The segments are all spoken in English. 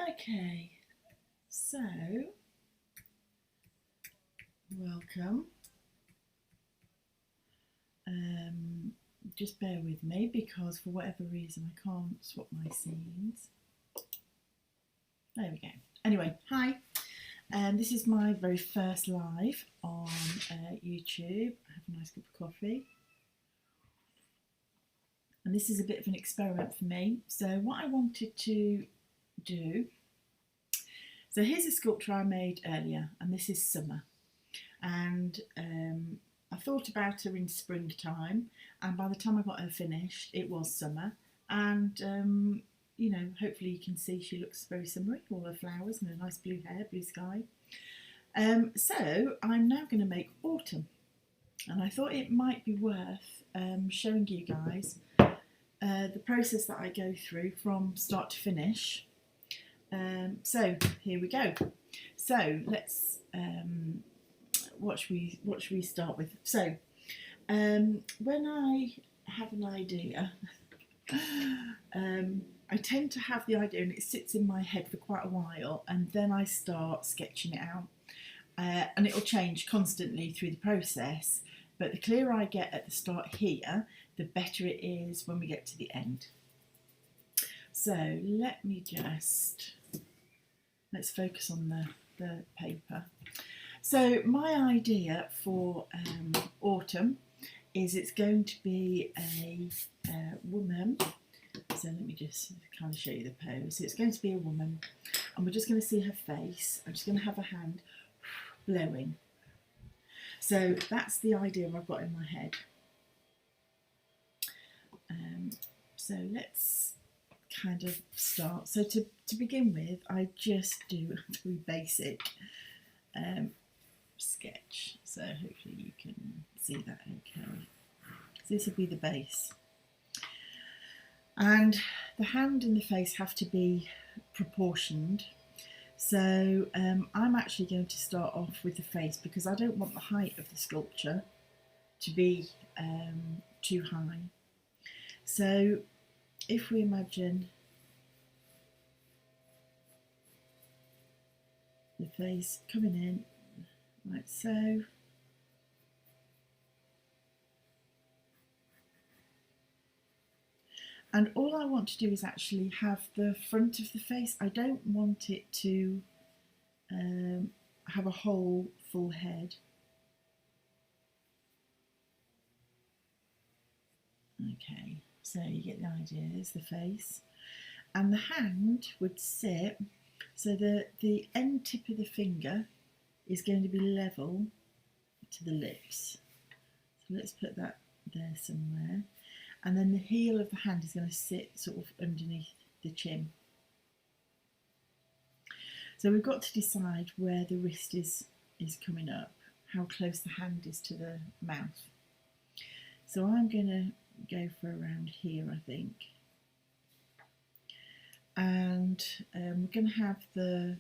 Okay, so welcome. Just bear with me because for whatever reason I can't swap my scenes. There we go. Anyway, hi. This is my very first live on YouTube. I have a nice cup of coffee. And this is a bit of an experiment for me. So what I wanted to do, so here's a sculpture I made earlier, and this is summer. And I thought about her in springtime, and by the time I got her finished, it was summer. And you know, hopefully you can see she looks very summery, all her flowers and a nice blue hair, blue sky. So I'm now going to make autumn, and I thought it might be worth showing you guys the process that I go through from start to finish. So here we go. So let's what should we start with? So when I have an idea, I tend to have the idea and it sits in my head for quite a while, and then I start sketching it out, and it'll change constantly through the process, but the clearer I get at the start here, the better it is when we get to the end. So let's focus on the paper. So my idea for autumn is it's going to be a woman. So let me just kind of show you the pose. So it's going to be a woman, and we're just going to see her face. I'm just going to have a hand blowing. So that's the idea I've got in my head. So let's kind of start. So to begin with, I just do a very basic sketch. So hopefully you can see that okay. So this will be the base. And the hand and the face have to be proportioned. So I'm actually going to start off with the face because I don't want the height of the sculpture to be too high. So if we imagine the face coming in like so, and all I want to do is actually have the front of the face. I don't want it to have a whole full head. Okay, so you get the idea. There's the face, and the hand would sit, so the end tip of the finger is going to be level to the lips. So let's put that there somewhere. And then the heel of the hand is going to sit sort of underneath the chin. So we've got to decide where the wrist is coming up, how close the hand is to the mouth. So I'm going to go for around here, I think. And we're going to have the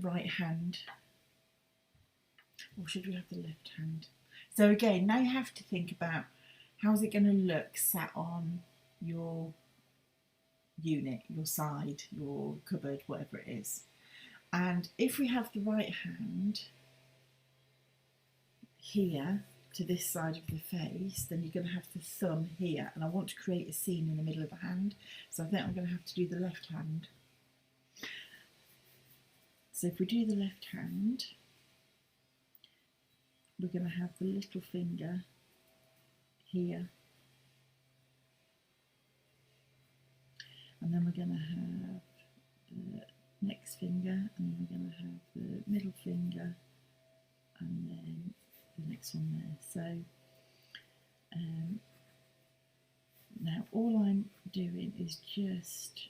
right hand, or should we have the left hand? So again, now you have to think about how's it going to look sat on your unit, your side, your cupboard, whatever it is. And if we have the right hand here to this side of the face, then you're going to have the thumb here, and I want to create a scene in the middle of the hand, so I think I'm going to have to do the left hand. So if we do the left hand, we're going to have the little finger here, and then we're going to have the next finger, and then we're going to have the middle finger, and then the next one there. So now all I'm doing is just,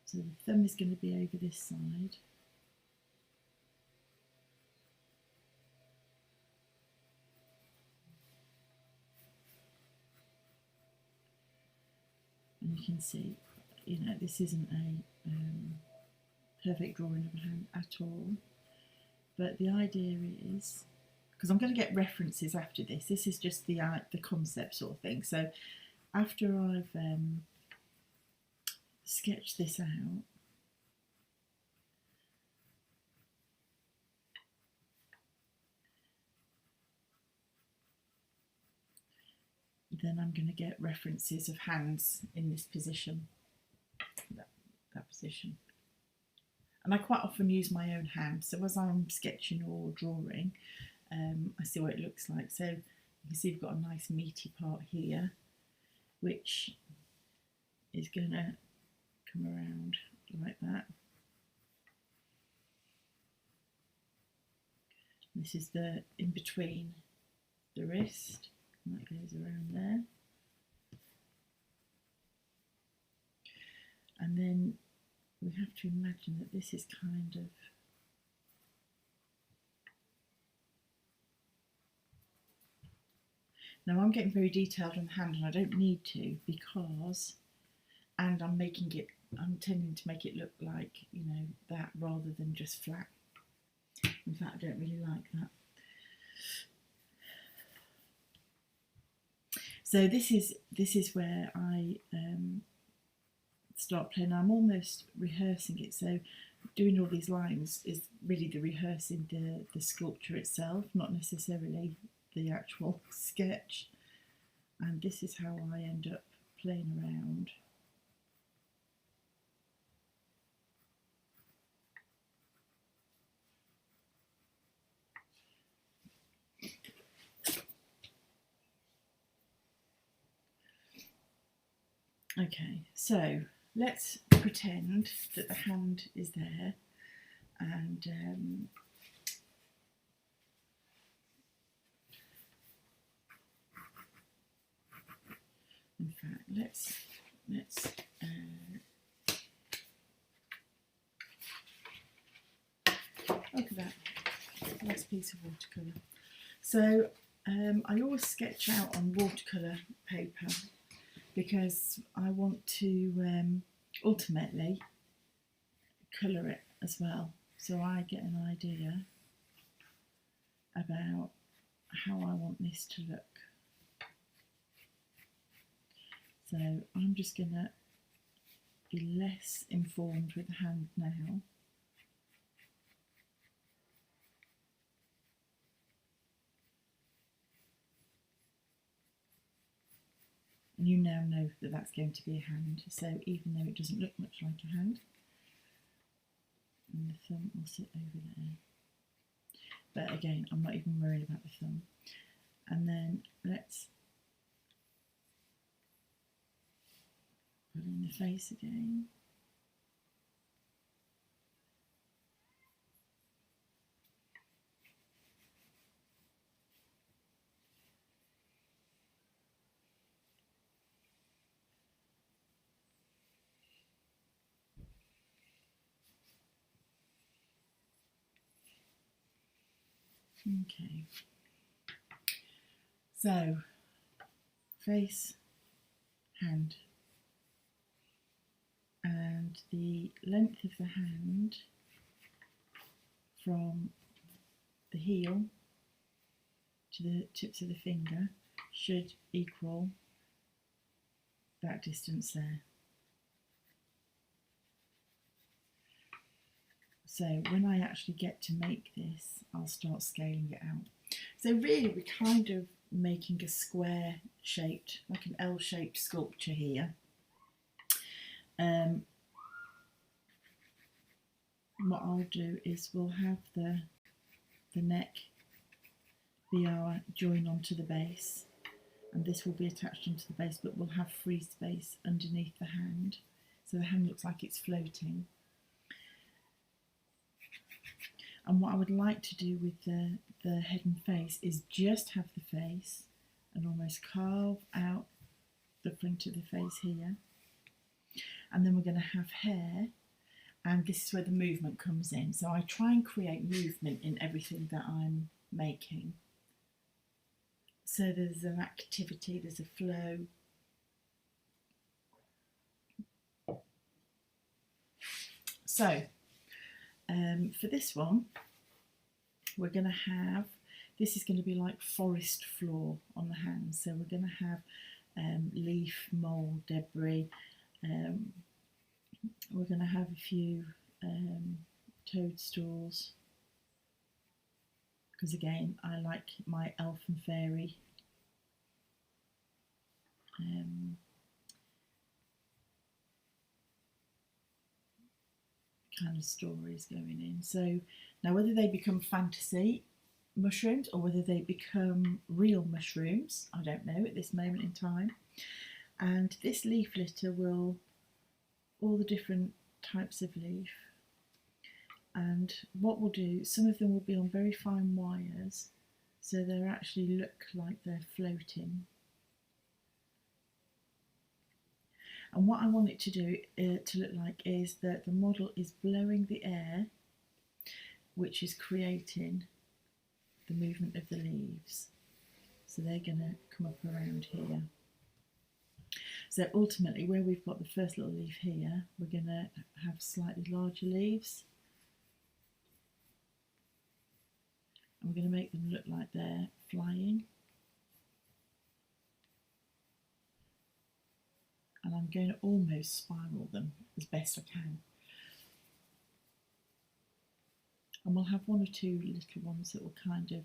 so the thumb is going to be over this side, and you can see, you know, this isn't a perfect drawing of a hand at all, but the idea is, because I'm going to get references after this is just the concept sort of thing. So after I've sketched this out, then I'm going to get references of hands in this position, that position. And I quite often use my own hand, so as I'm sketching or drawing, I see what it looks like. So you can see we've got a nice meaty part here, which is going to come around like that. This is the in between the wrist, and that goes around there. And then we have to imagine that this is kind of now I'm getting very detailed on the hand, and I don't need to, because I'm tending to make it look like, you know, that rather than just flat. In fact, I don't really like that. So this is where I start playing. I'm almost rehearsing it. So doing all these lines is really the rehearsing the sculpture itself, not necessarily the actual sketch. And this is how I end up playing around. Okay, so let's pretend that the hand is there, and in fact, let's look at that nice piece of watercolour. So I always sketch out on watercolour paper, because I want to ultimately colour it as well, so I get an idea about how I want this to look. So I'm just going to be less informed with the hand now. And you now know that that's going to be a hand, so even though it doesn't look much like a hand, and the thumb will sit over there. But again, I'm not even worried about the thumb. And then let's put in the face again. Okay, so face, hand, and the length of the hand from the heel to the tips of the finger should equal that distance there. So when I actually get to make this, I'll start scaling it out. So really we're kind of making a square shaped, like an L-shaped sculpture here. What I'll do is we'll have the neck be our join onto the base, and this will be attached onto the base, but we'll have free space underneath the hand, so the hand looks like it's floating. And what I would like to do with the head and face is just have the face and almost carve out the front of the face here. And then we're going to have hair, and this is where the movement comes in. So I try and create movement in everything that I'm making. So there's an activity, there's a flow. So for this one, we're going to have, this is going to be like forest floor on the hands. So we're going to have leaf, mould, debris. We're going to have a few toadstools, because again, I like my elf and fairy kind of stories going in. So now whether they become fantasy mushrooms or whether they become real mushrooms, I don't know at this moment in time. And this leaf litter will, all the different types of leaf, and what we'll do, some of them will be on very fine wires, so they actually look like they're floating. And what I want it to do, to look like, is that the model is blowing the air, which is creating the movement of the leaves. So they're going to come up around here. So ultimately, where we've got the first little leaf here, we're going to have slightly larger leaves. And we're going to make them look like they're flying. And I'm going to almost spiral them as best I can. And we'll have one or two little ones that will kind of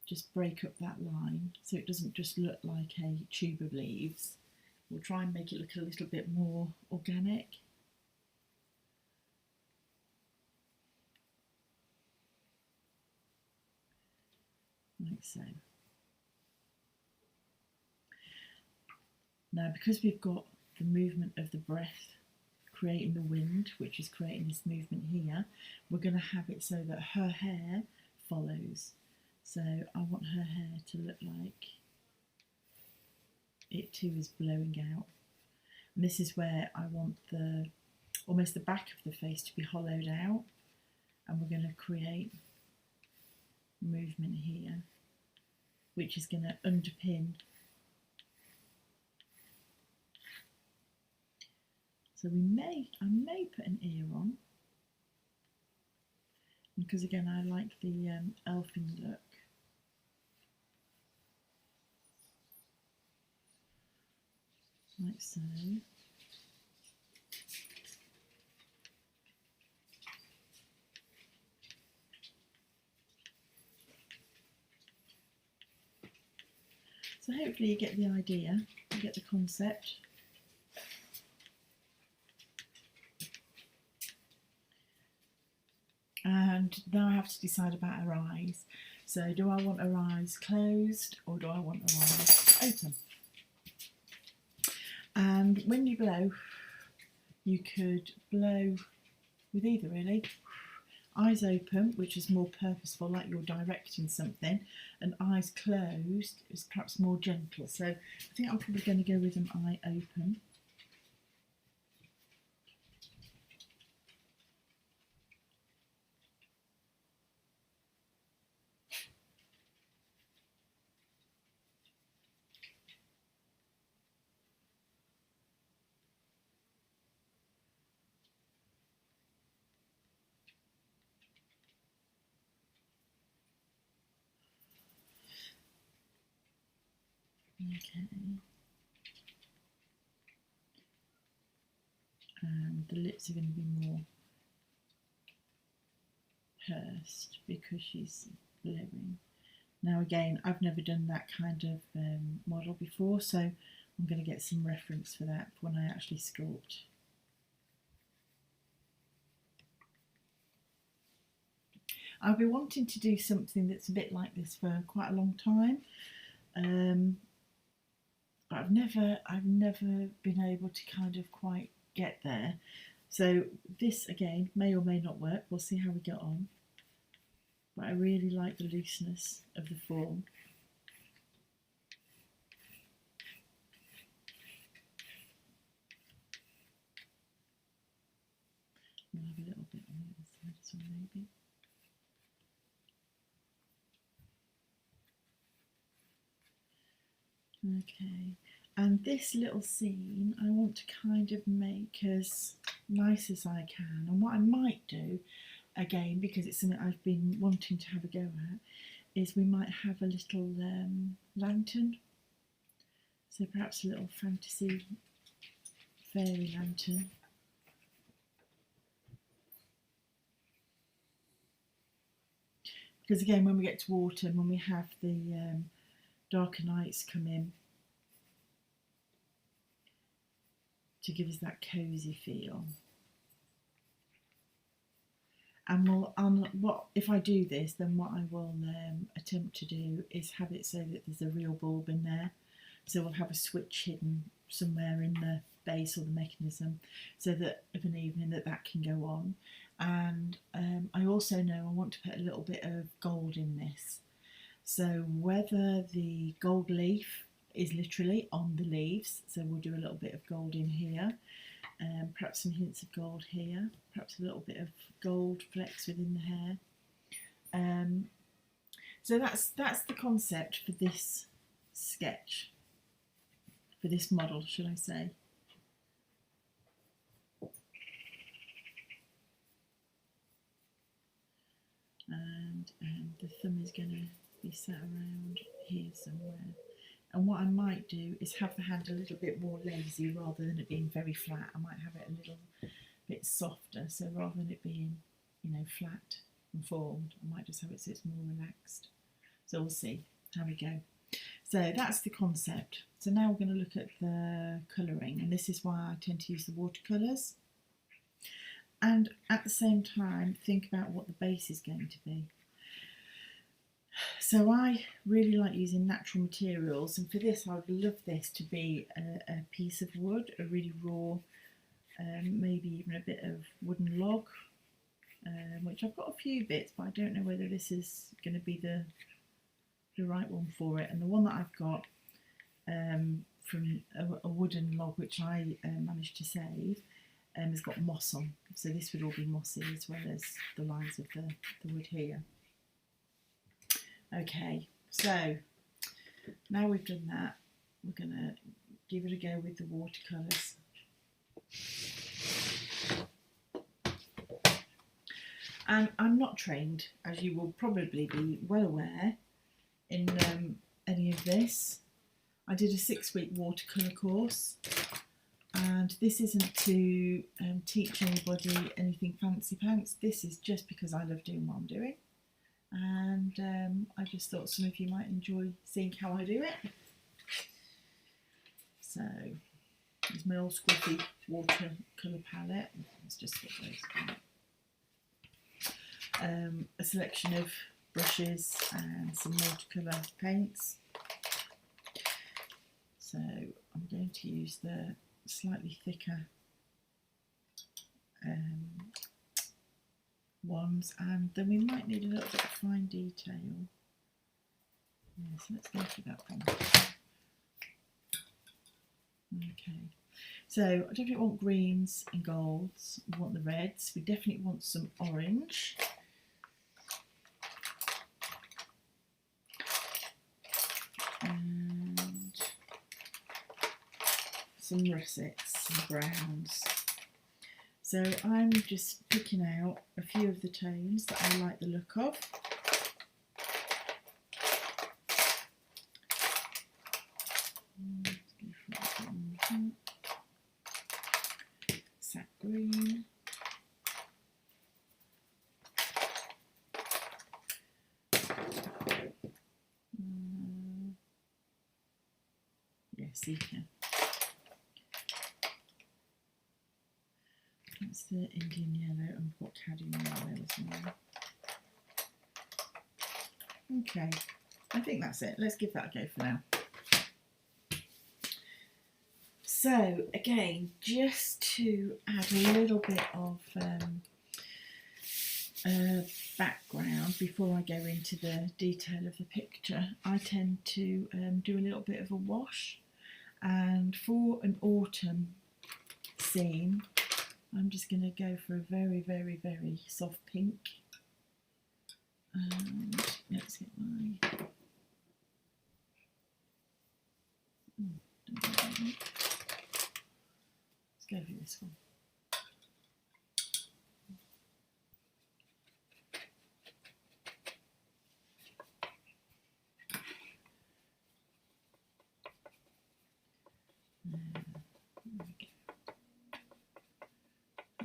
just break up that line, so it doesn't just look like a tube of leaves. We'll try and make it look a little bit more organic. Like so. Now, because we've got the movement of the breath creating the wind, which is creating this movement here, we're going to have it so that her hair follows. So I want her hair to look like it too is blowing out. And this is where I want almost the back of the face to be hollowed out, and we're going to create movement here, which is going to underpin. So I may put an ear on, because again I like the elfin look. Like so. So hopefully you get the idea, you get the concept. And now I have to decide about her eyes. So do I want her eyes closed or do I want her eyes open? And when you blow, you could blow with either really. Eyes open, which is more purposeful, like you're directing something, and eyes closed is perhaps more gentle. So I think I'm probably going to go with an eye open. Okay. And the lips are going to be more pursed because she's blowing. Now again, I've never done that kind of model before, so I'm going to get some reference for that when I actually sculpt. I've been wanting to do something that's a bit like this for quite a long time. But I've never been able to kind of quite get there. So this again may or may not work. We'll see how we get on. But I really like the looseness of the form. We'll have a little bit on the other side as well, maybe. Okay, and this little scene I want to kind of make as nice as I can. And what I might do, again, because it's something I've been wanting to have a go at, is we might have a little lantern. So perhaps a little fantasy fairy lantern. Because again, when we get to autumn, when we have the darker nights come in, to give us that cosy feel. And what if I do this, then what I will attempt to do is have it so that there's a real bulb in there. So we'll have a switch hidden somewhere in the base or the mechanism, so that of an evening that can go on. And I also know I want to put a little bit of gold in this. So whether the gold leaf is literally on the leaves, so we'll do a little bit of gold in here, perhaps some hints of gold here, perhaps a little bit of gold flecks within the hair. So that's the concept for this sketch, for this model, should I say. And the thumb is going to be sat around here somewhere. And what I might do is have the hand a little bit more lazy rather than it being very flat. I might have it a little bit softer. So rather than it being, you know, flat and formed, I might just have it so it's more relaxed. So we'll see how we go. So that's the concept. So now we're going to look at the colouring, and this is why I tend to use the watercolours. And at the same time, think about what the base is going to be. So I really like using natural materials, and for this I would love this to be a piece of wood, a really raw, maybe even a bit of wooden log, which I've got a few bits, but I don't know whether this is going to be the right one for it. And the one that I've got from a wooden log, which I managed to save, has got moss on, so this would all be mossy as well as the lines of the wood here. Okay, so now we've done that, we're going to give it a go with the watercolours. And I'm not trained, as you will probably be well aware, in any of this. I did a 6-week watercolour course, and this isn't to teach anybody anything fancy pants. This is just because I love doing what I'm doing. And I just thought some of you might enjoy seeing how I do it. So here's my old squiffy watercolour palette. Let's just put those back. A selection of brushes and some watercolour paints. So I'm going to use the slightly thicker ones, and then we might need a little bit of fine detail. Yeah, so let's go for that one. Okay, so I definitely want greens and golds, we want the reds, we definitely want some orange. And some russets and browns. So I'm just picking out a few of the tones that I like the look of. Sap green. Yeah, Seeker. That's the Indian yellow, and we've got cadmium yellow as well. Okay, I think that's it. Let's give that a go for now. So again, just to add a little bit of background before I go into the detail of the picture, I tend to do a little bit of a wash, and for an autumn scene I'm just going to go for a very, very, very soft pink. And let's get my... Let's go for this one.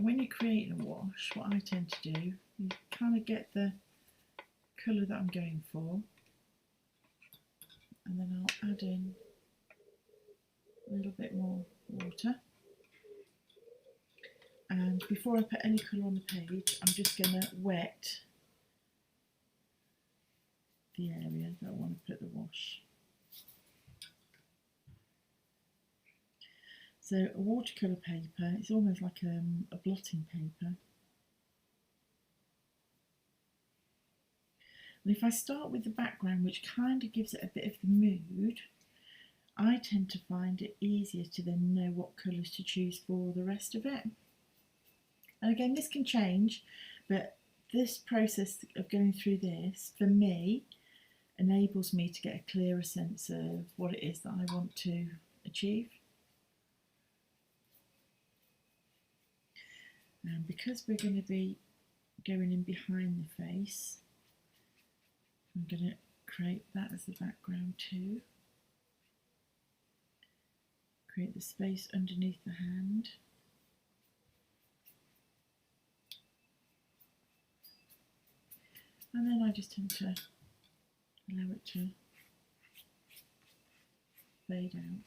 When you're creating a wash, what I tend to do, you kind of get the colour that I'm going for, and then I'll add in a little bit more water. And before I put any colour on the page, I'm just going to wet the area that I want to put the wash. So a watercolour paper, it's almost like a blotting paper. And if I start with the background, which kind of gives it a bit of the mood, I tend to find it easier to then know what colours to choose for the rest of it. And again, this can change, but this process of going through this, for me, enables me to get a clearer sense of what it is that I want to achieve. And because we're going to be going in behind the face, I'm going to create that as the background too. Create the space underneath the hand. And then I just tend to allow it to fade out.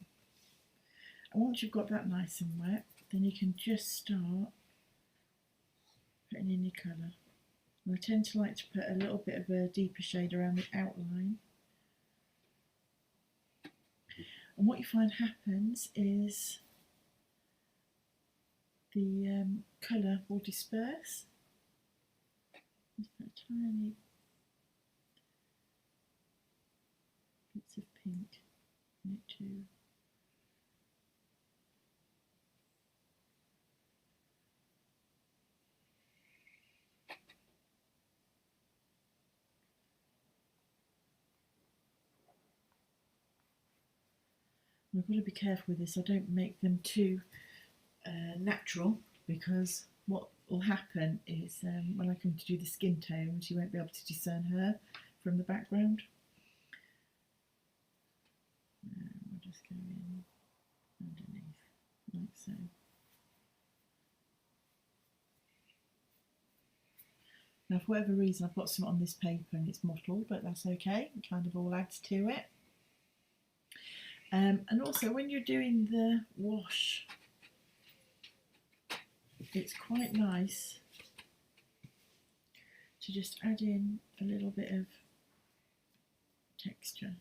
And once you've got that nice and wet, then you can just start putting in your colour. And I tend to like to put a little bit of a deeper shade around the outline. And what you find happens is the colour will disperse. Just put tiny bits of pink in it too. I've got to be careful with this, I don't make them too natural, because what will happen is when I come to do the skin tones, you won't be able to discern her from the background. We'll just go in underneath, like so. Now, for whatever reason, I've got some on this paper and it's mottled, but that's okay, it kind of all adds to it. And also, when you're doing the wash, it's quite nice to just add in a little bit of texture,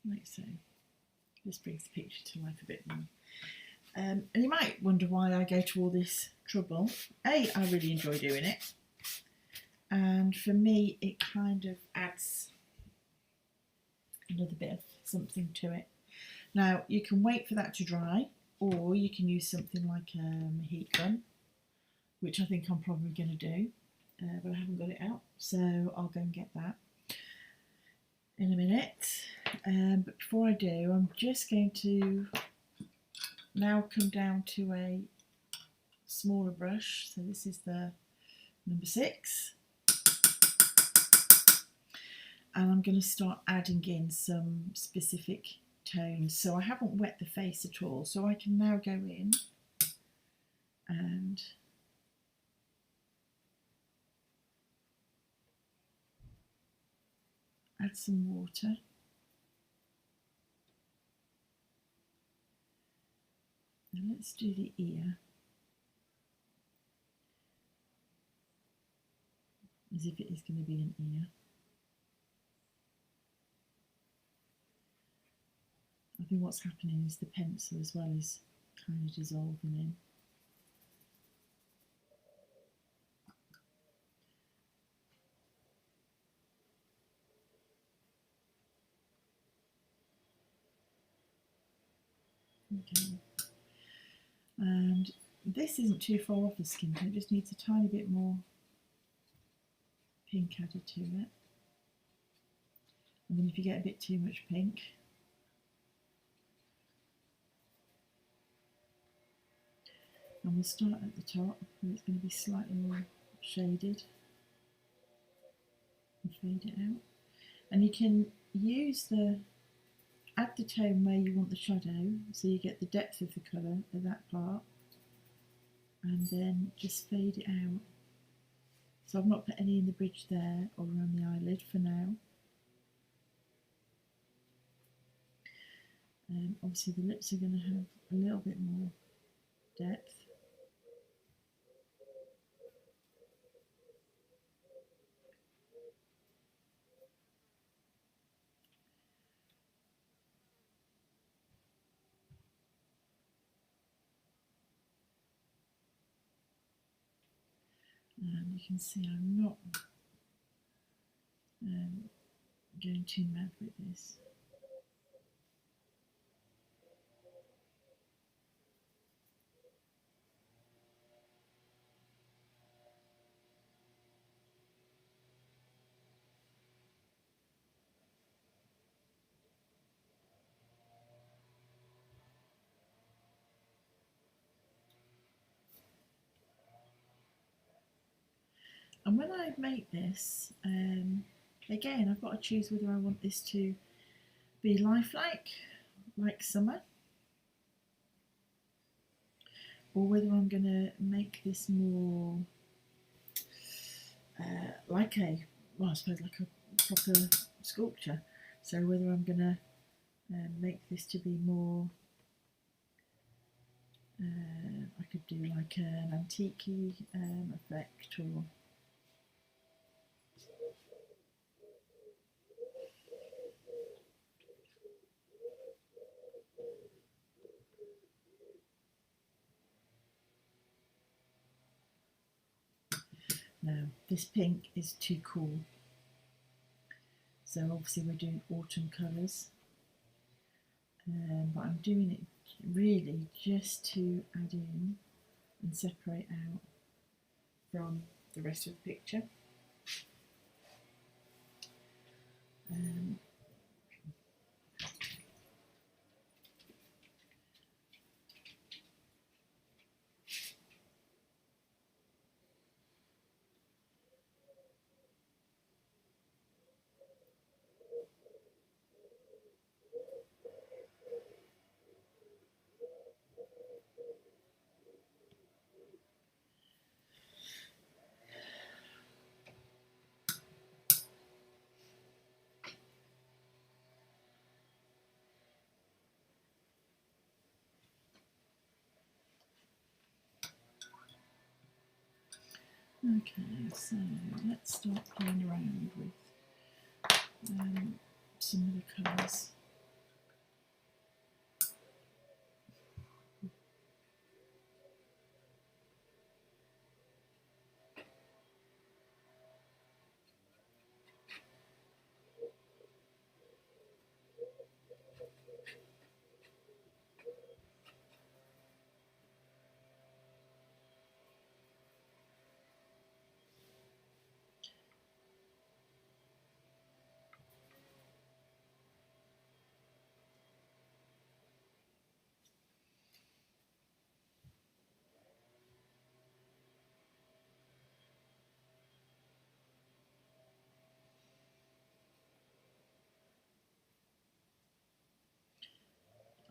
like so. This brings the picture to life a bit more. And you might wonder why I go to all this trouble. A, I really enjoy doing it, and for me it kind of adds another bit of something to it. Now, you can wait for that to dry, or you can use something like a heat gun, which I think I'm probably going to do, but I haven't got it out, so I'll go and get that in a minute. But before I do, I'm just going to now come down to a smaller brush. So this is the number 6. And I'm going to start adding in some specific tones. So I haven't wet the face at all, so I can now go in and add some water. And let's do the ear, as if it is going to be an ear. I think what's happening is the pencil as well is kind of dissolving in. Okay. And this isn't too far off the skin tone, it just needs a tiny bit more pink added to it. And then if you get a bit too much pink, and we'll start at the top where it's going to be slightly more shaded and fade it out. And you can add the tone where you want the shadow, so you get the depth of the colour of that part, and then just fade it out. So I've not put any in the bridge there or around the eyelid for now. Obviously the lips are going to have a little bit more depth. And you can see I'm not going too mad with this. And when I make this, again, I've got to choose whether I want this to be lifelike, like summer, or whether I'm going to make this more like a, well, I suppose like a proper sculpture. So whether I'm going to make this to be more, I could do like an antique effect, or no, this pink is too cool. So obviously we're doing autumn colours, but I'm doing it really just to add in and separate out from the rest of the picture. Okay, so let's start playing around with some of the colours.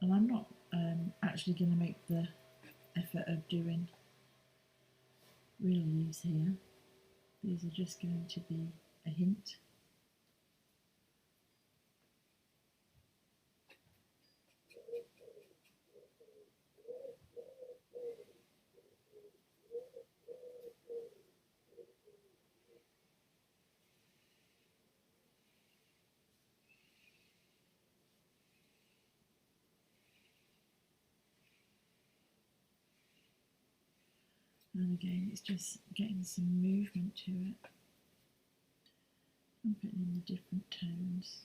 And I'm not actually going to make the effort of doing real leaves here. These are just going to be a hint. And again, it's just getting some movement to it and putting in the different tones.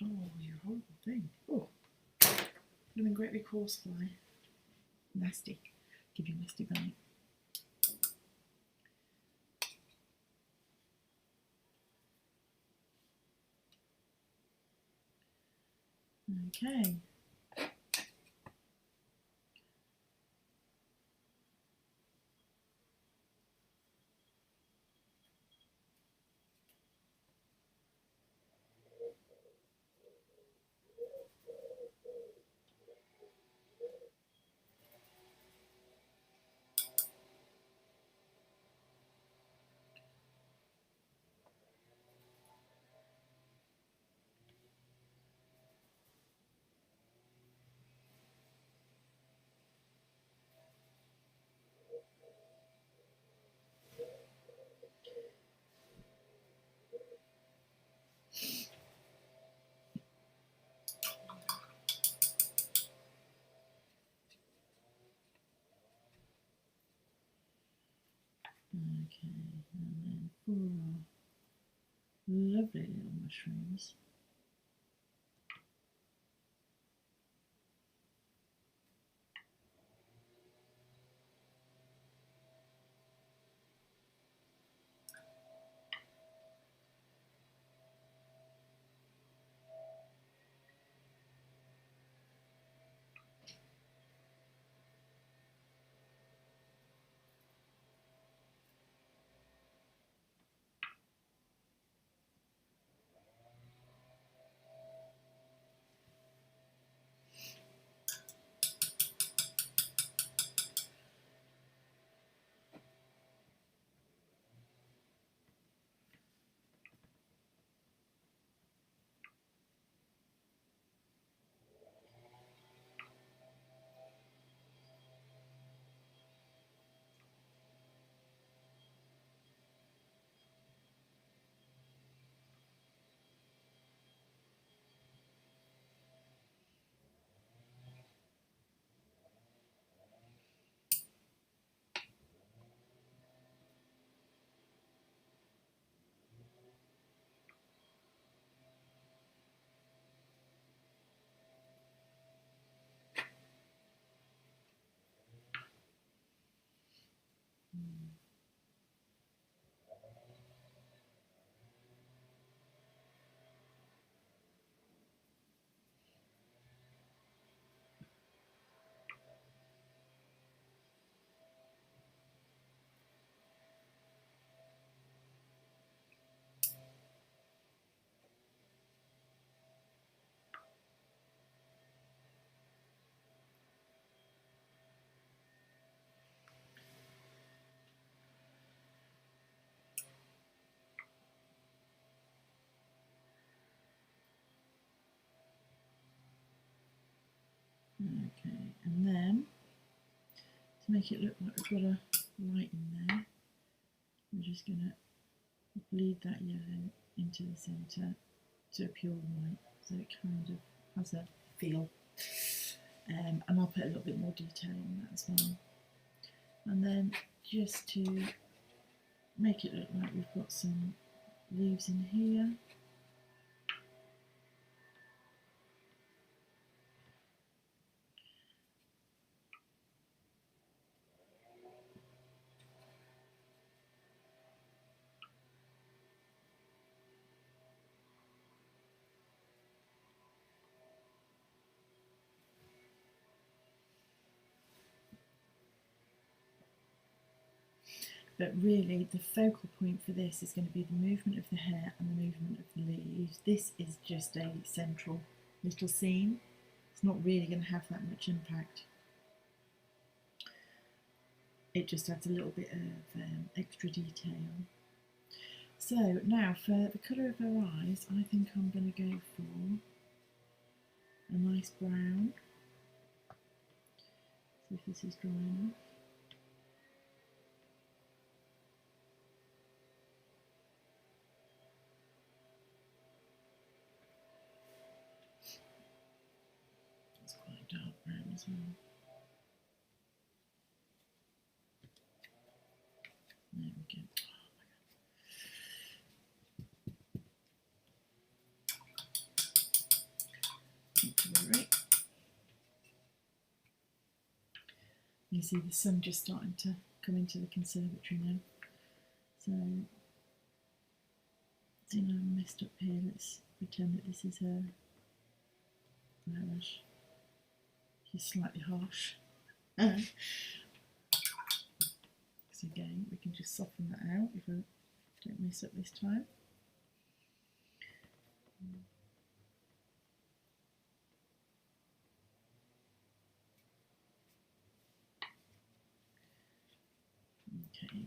Oh, you horrible thing. Oh, blooming great big horsefly. Nasty. Give you a nasty bite. Okay. lovely little mushrooms. Okay, and then to make it look like we've got a light in there, we're just going to bleed that yellow into the centre to a pure white, so it kind of has a feel. And I'll put a little bit more detail on that as well. And then just to make it look like we've got some leaves in here, but really the focal point for this is going to be the movement of the hair and the movement of the leaves. This is just a central little scene. It's not really going to have that much impact. It just adds a little bit of extra detail. So now for the colour of her eyes, I think I'm going to go for a nice brown. See if this is dry enough. It's quite a dark brown as well. There we go. You see the sun just starting to come into the conservatory now. So, I messed up here. Let's pretend that this is her eyelash. She's slightly harsh. So again, we can just soften that out if I don't mess up this time. Okay.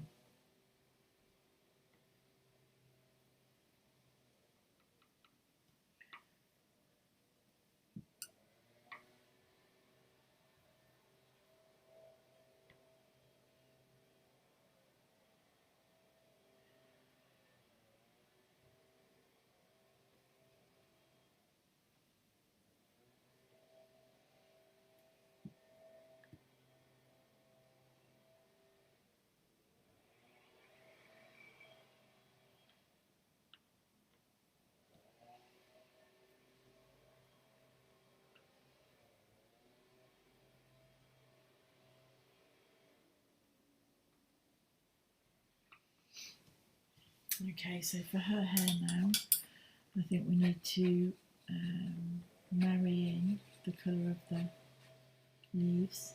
Okay, so for her hair now, I think we need to marry in the colour of the leaves.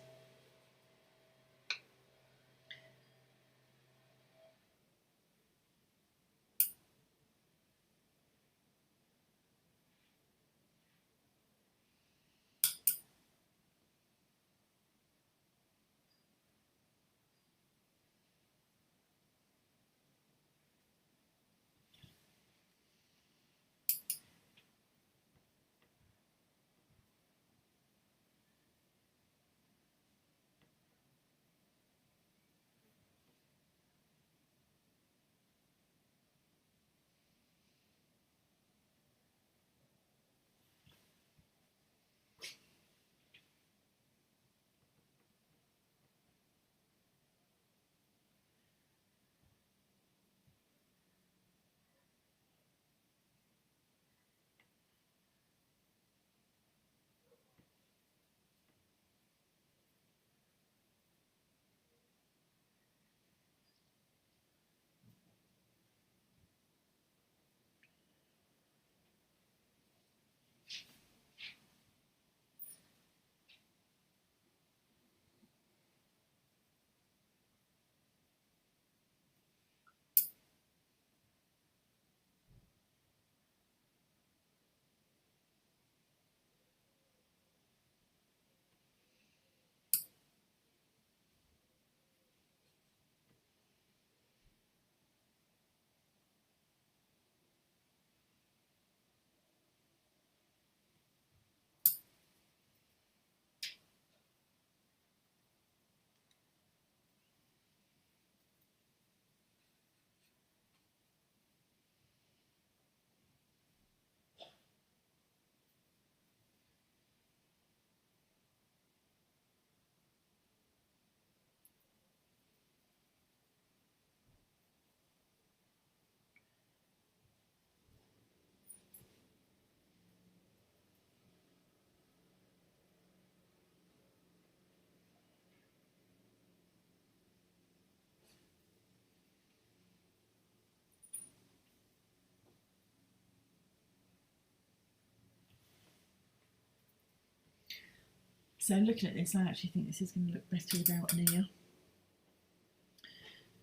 So looking at this, I actually think this is going to look better without an ear.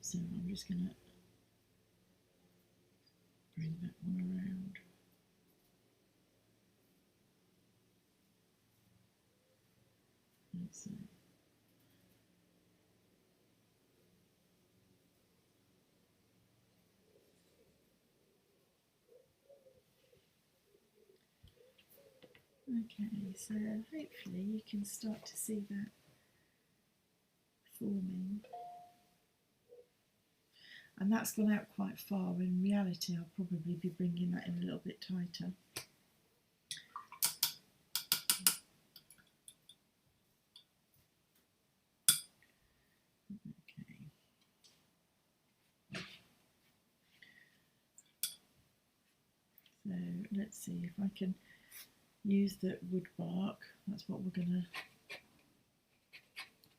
So I'm just going to bring that one around. So okay, so hopefully you can start to see that forming. And that's gone out quite far. In reality, I'll probably be bringing that in a little bit tighter. Okay. So let's see if I can use the wood bark. That's what we're going to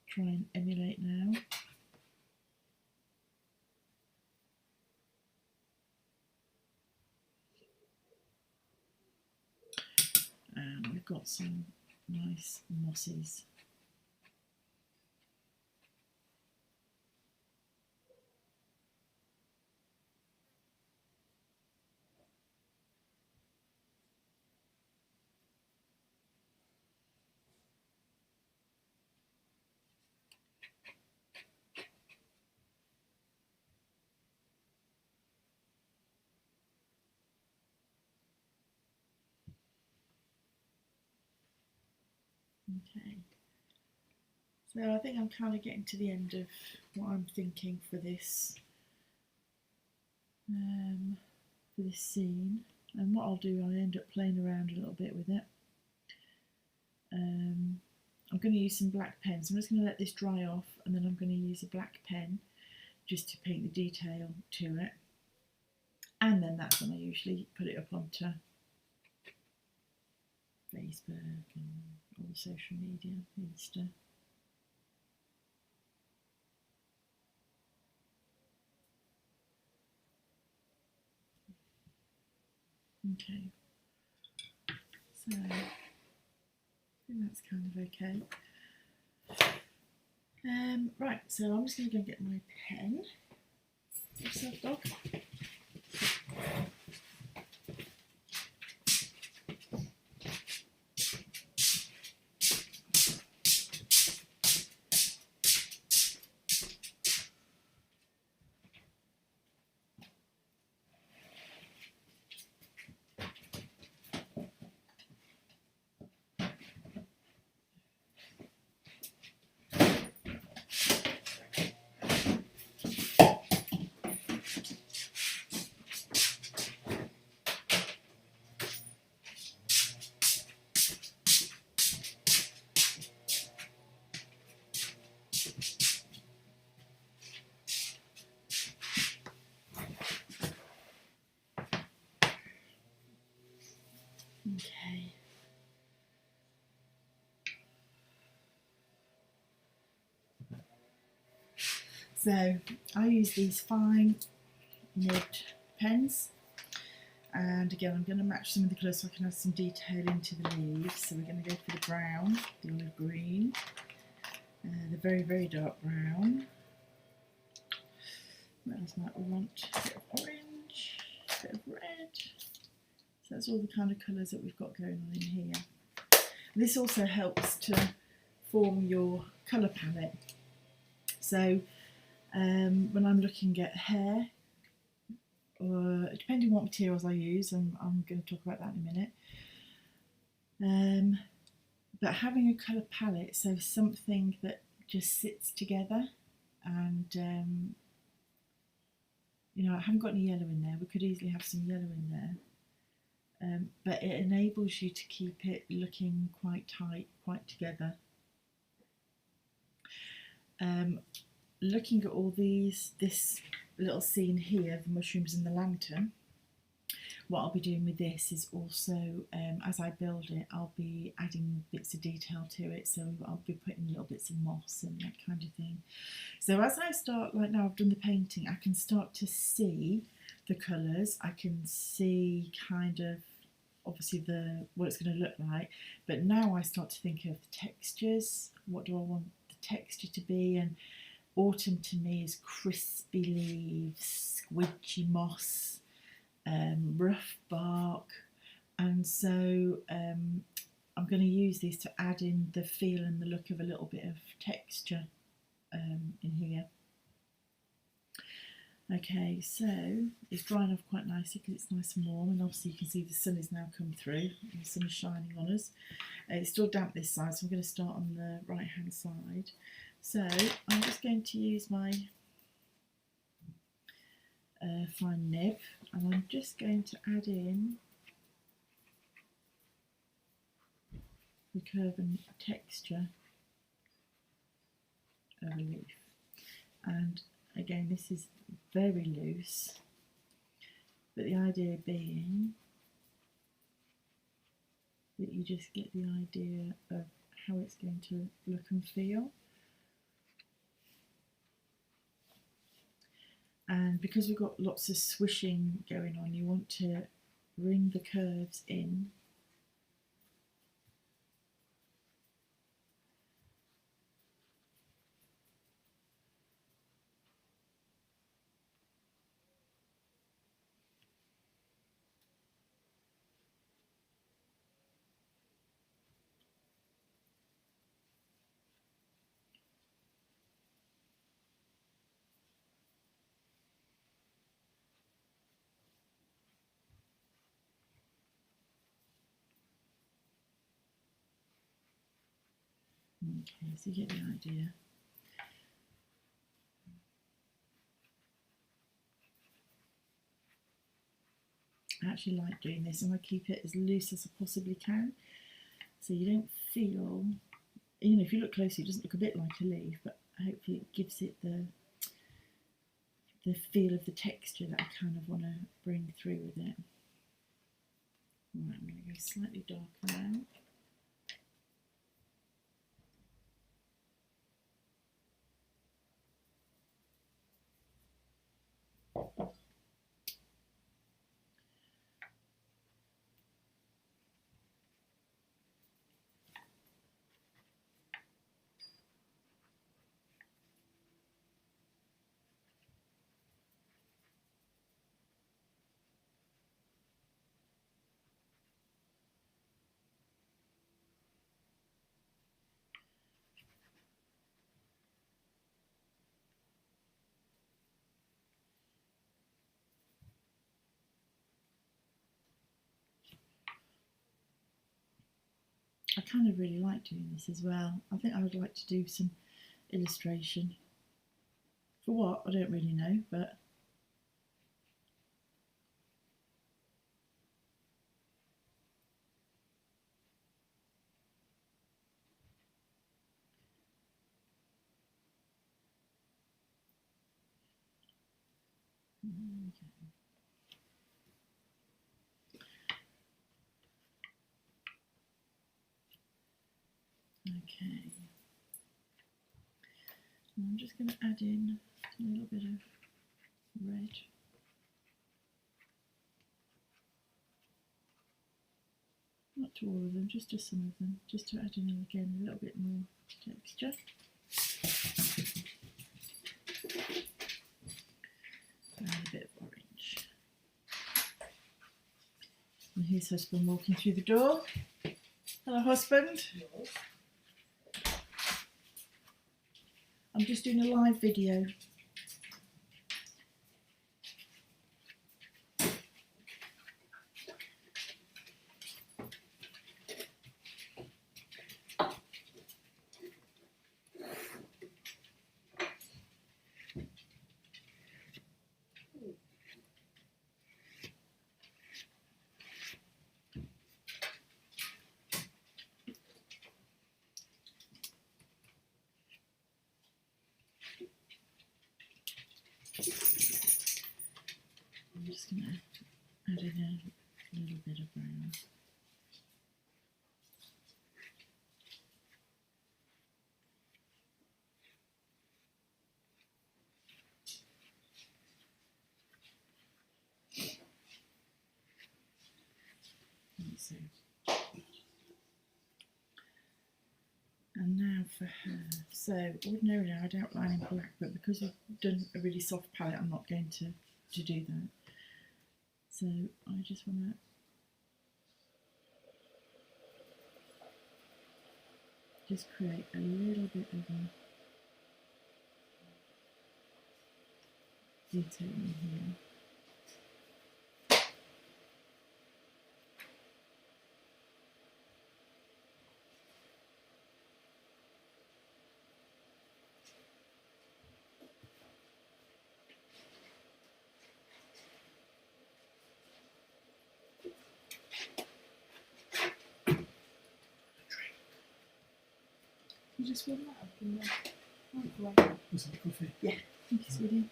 try and emulate now. And we've got some nice mosses. Okay. So I think I'm kind of getting to the end of what I'm thinking for this scene. And what I'll do, I'll end up playing around a little bit with it. I'm going to use some black pens. I'm just going to let this dry off, and then I'm going to use a black pen just to paint the detail to it. And then that's when I usually put it up onto Facebook and all the social media, Insta. Okay, so I think that's kind of okay. Right, so I'm just going to go and get my pen. Yourself, dog. Okay. So I use these fine nibbed pens, and again I'm going to match some of the colours so I can add some detail into the leaves. So we're going to go for the brown, the olive green, the very, very dark brown. What else might we want? A bit of orange, a bit of red. So that's all the kind of colours that we've got going on in here. This also helps to form your colour palette. So when I'm looking at hair, depending on what materials I use, and I'm going to talk about that in a minute, but having a colour palette, so something that just sits together, and you know, I haven't got any yellow in there, we could easily have some yellow in there, but it enables you to keep it looking quite tight, quite together. Looking at all this little scene here, the mushrooms and the lantern, what I'll be doing with this is also, as I build it, I'll be adding bits of detail to it. So I'll be putting little bits of moss and that kind of thing. So as I start, like now I've done the painting, I can start to see the colours. I can see kind of obviously what it's going to look like. But now I start to think of the textures. What do I want the texture to be? And autumn to me is crispy leaves, squidgy moss, rough bark, and so I'm going to use these to add in the feel and the look of a little bit of texture in here. Okay, so it's drying off quite nicely because it's nice and warm, and obviously you can see the sun has now come through and the sun is shining on us. It's still damp this side, so I'm going to start on the right hand side. So I'm just going to use my fine nib, and I'm just going to add in the curve and texture of a leaf. And again, this is very loose, but the idea being that you just get the idea of how it's going to look and feel. And because we've got lots of swishing going on, you want to bring the curves in. Okay, so you get the idea. I actually like doing this, and I keep it as loose as I possibly can, so you don't feel, you know, if you look closely, it doesn't look a bit like a leaf, but hopefully it gives it the feel of the texture that I kind of want to bring through with it. Right, I'm going to go slightly darker now. I kind of really like doing this as well. I think I would like to do some illustration. For what? I don't really know, but okay. I'm just going to add in a little bit of red. Not to all of them, just to some of them, just to add in again a little bit more texture. And a bit of orange. And here's husband walking through the door. Hello, husband. I'm just doing a live video. I'm just going to add in a little bit of brown. Let's see. And now for her. So ordinarily I'd outline in black, but because we've done a really soft palette, I'm not going to do that. So I just want to just create a little bit of a detail in here. You just warm that up in the microwave. Was that coffee? Yeah, thank you, sweetie.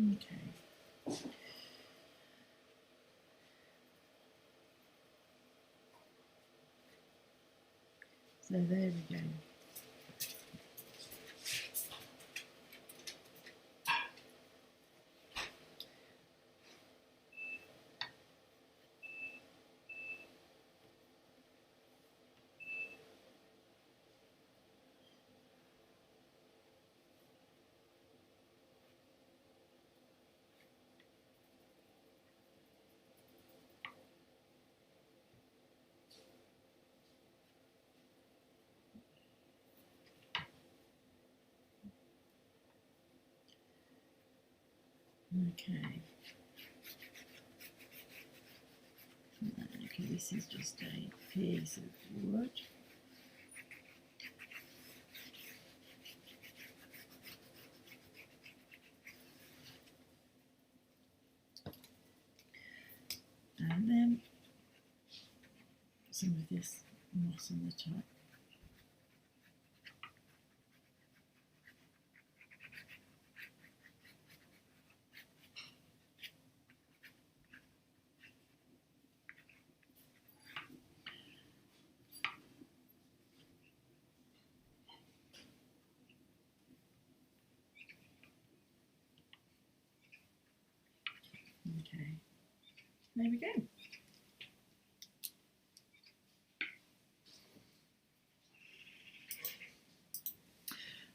Okay. So there we go. Okay. Okay, this is just a piece of wood. And then some of this moss on the top. Okay, there we go.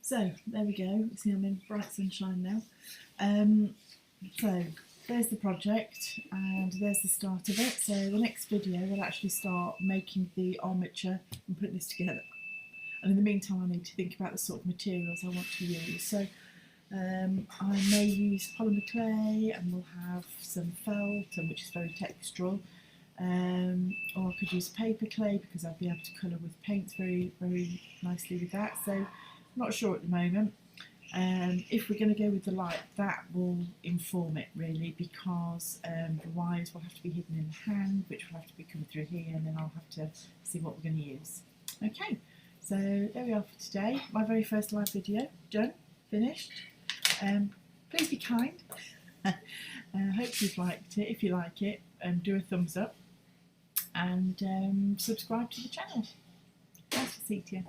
So there we go. See, I'm in bright sunshine now. So there's the project, and there's the start of it. So the next video we'll actually start making the armature and putting this together. And in the meantime, I need to think about the sort of materials I want to use. So I may use polymer clay, and we'll have some felt, and which is very textural. Or I could use paper clay because I'll be able to colour with paints very nicely with that. So I'm not sure at the moment. If we're going to go with the light, that will inform it really, because the wires will have to be hidden in the hand, which will have to be coming through here, and then I'll have to see what we're going to use. Okay, so there we are for today. My very first live video done, finished. Please be kind. Hope you've liked it. If you like it, do a thumbs up and subscribe to the channel. Nice to see you.